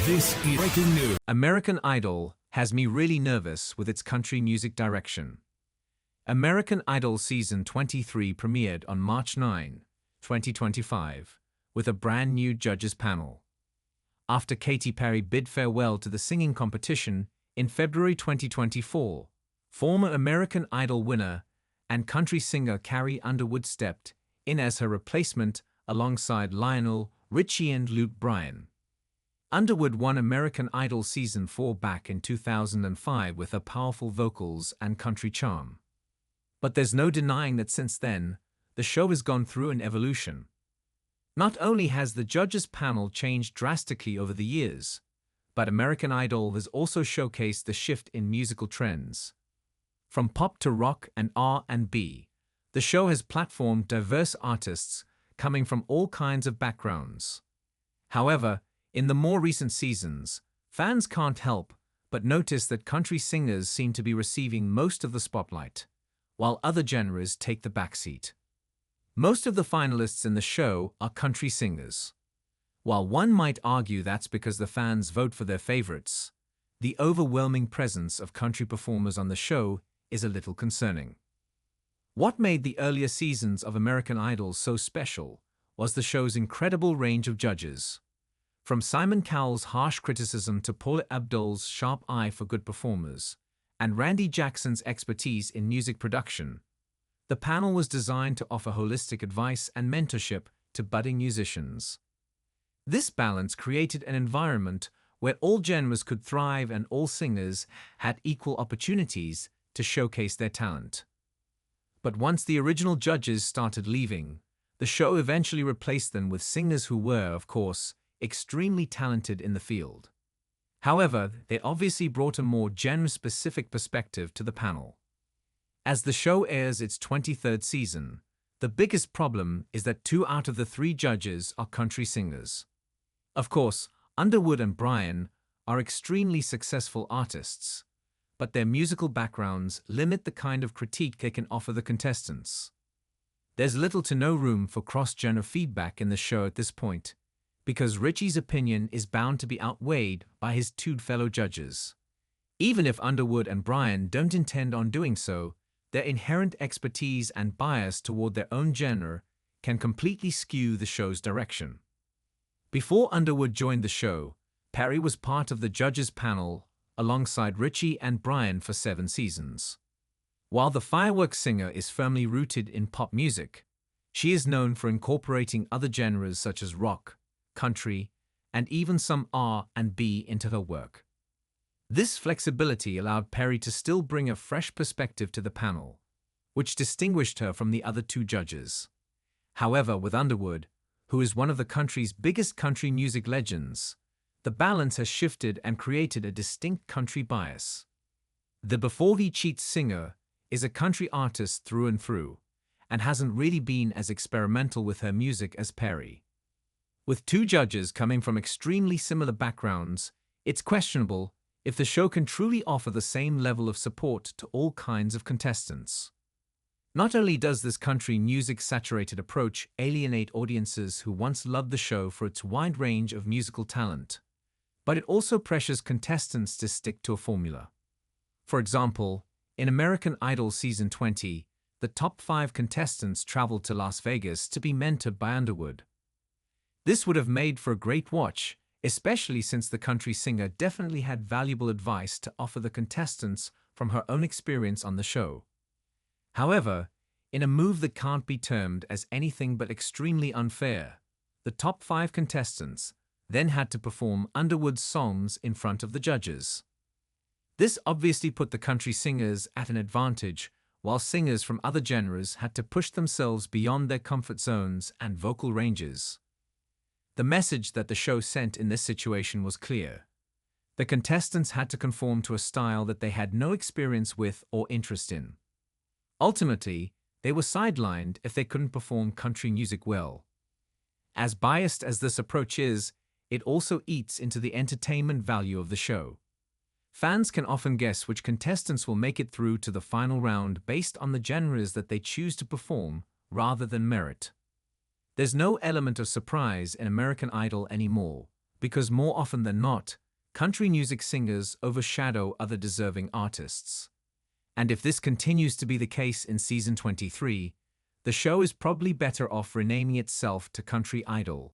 This is breaking news. American Idol has me really nervous with its country music direction. American Idol Season 23 premiered on March 9, 2025, with a brand new judges panel. After Katy Perry bid farewell to the singing competition in February 2024, former American Idol winner and country singer Carrie Underwood stepped in as her replacement alongside Lionel Ritchieand Luke Bryan. Underwood won American Idol Season 4 back in 2005 with her powerful vocals and country charm. But there's no denying that since then, the show has gone through an evolution. Not only has the judges' panel changed drastically over the years, but American Idol has also showcased the shift in musical trends. From pop to rock and R&B, the show has platformed diverse artists coming from all kinds of backgrounds. However, in the more recent seasons, fans can't help but notice that country singers seem to be receiving most of the spotlight, while other genres take the backseat. Most of the finalists in the show are country singers. While one might argue that's because the fans vote for their favorites, the overwhelming presence of country performers on the show is a little concerning. What made the earlier seasons of American Idol so special was the show's incredible range of judges. From Simon Cowell's harsh criticism to Paula Abdul's sharp eye for good performers, and Randy Jackson's expertise in music production, the panel was designed to offer holistic advice and mentorship to budding musicians. This balance created an environment where all genres could thrive and all singers had equal opportunities to showcase their talent. But once the original judges started leaving, the show eventually replaced them with singers who were, of course, extremely talented in the field. However, they obviously brought a more genre-specific perspective to the panel. As the show airs its 23rd season, the biggest problem is that 2 out of the 3 judges are country singers. Of course, Underwood and Bryan are extremely successful artists, but their musical backgrounds limit the kind of critique they can offer the contestants. There's little to no room for cross-genre feedback in the show at this point, because Ritchie's opinion is bound to be outweighed by his 2 fellow judges. Even if Underwood and Bryan don't intend on doing so, their inherent expertise and bias toward their own genre can completely skew the show's direction. Before Underwood joined the show, Perry was part of the judges' panel alongside Ritchie and Bryan for 7 seasons. While the fireworks singer is firmly rooted in pop music, she is known for incorporating other genres such as rock, country, and even some R&B into her work. This flexibility allowed Perry to still bring a fresh perspective to the panel, which distinguished her from the other 2 judges. However, with Underwood, who is one of the country's biggest country music legends, the balance has shifted and created a distinct country bias. The Before He Cheats singer is a country artist through and through, and hasn't really been as experimental with her music as Perry. With 2 judges coming from extremely similar backgrounds, it's questionable if the show can truly offer the same level of support to all kinds of contestants. Not only does this country music-saturated approach alienate audiences who once loved the show for its wide range of musical talent, but it also pressures contestants to stick to a formula. For example, in American Idol Season 20, the top 5 contestants traveled to Las Vegas to be mentored by Underwood. This would have made for a great watch, especially since the country singer definitely had valuable advice to offer the contestants from her own experience on the show. However, in a move that can't be termed as anything but extremely unfair, the top 5 contestants then had to perform Underwood's songs in front of the judges. This obviously put the country singers at an advantage, while singers from other genres had to push themselves beyond their comfort zones and vocal ranges. The message that the show sent in this situation was clear. The contestants had to conform to a style that they had no experience with or interest in. Ultimately, they were sidelined if they couldn't perform country music well. As biased as this approach is, it also eats into the entertainment value of the show. Fans can often guess which contestants will make it through to the final round based on the genres that they choose to perform rather than merit. There's no element of surprise in American Idol anymore, because more often than not, country music singers overshadow other deserving artists. And if this continues to be the case in season 23, the show is probably better off renaming itself to Country Idol.